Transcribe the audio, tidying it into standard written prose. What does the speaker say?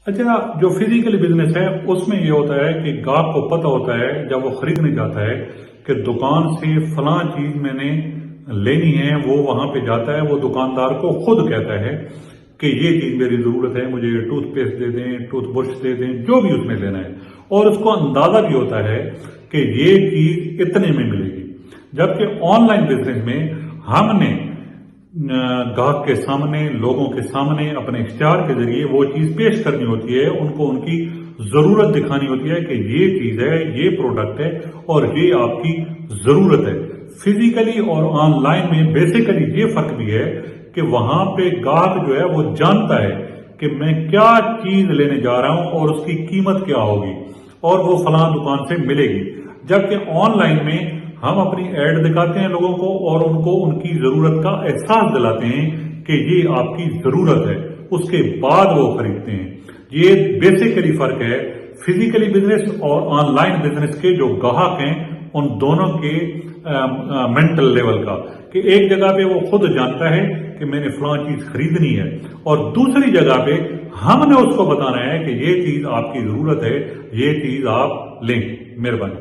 अच्छा, जो physical business है उसमें ये होता है कि गाहक को पता होता है जब वो खरीदने जाता है कि दुकान से फलां चीज मैंने लेनी है, वो वहां पे जाता है, वो दुकानदार को खुद कहता है कि ये चीज मेरी जरूरत है, मुझे टूथपेस्ट दे दें, टूथब्रश दे दें, जो भी उसमें लेना है, और उसको अंदाजा भी होता है कि ये चीज इतने में मिलेगी। जबकि ऑनलाइन बिजनेस में हमने ग्राहक के सामने, लोगों के सामने अपने इश्तिहार के जरिए वो चीज पेश करनी होती है, उनको उनकी जरूरत दिखानी होती है कि ये चीज है, ये प्रोडक्ट है और ये आपकी जरूरत है। फिजिकली और ऑनलाइन में बेसिकली ये फर्क भी है कि वहां पे ग्राहक जो है वो जानता है कि मैं क्या चीज लेने जा रहा हूं और उसकी कीमत क्या होगी और वो फलां दुकान से मिलेगी। जबकि ऑनलाइन में हम अपनी ऐड दिखाते हैं लोगों को और उनको उनकी जरूरत का एहसास दिलाते हैं कि ये आपकी जरूरत है, उसके बाद वो खरीदते हैं। ये बेसिकली फर्क है फिजिकली बिजनेस और ऑनलाइन बिजनेस के जो ग्राहक हैं उन दोनों के मेंटल लेवल का, कि एक जगह पे वो खुद जानता है कि मैंने फलां चीज खरीदनी है और दूसरी जगह पे हमने उसको बताना है कि ये चीज आपकी जरूरत है, ये चीज आप लें। मेहरबानी।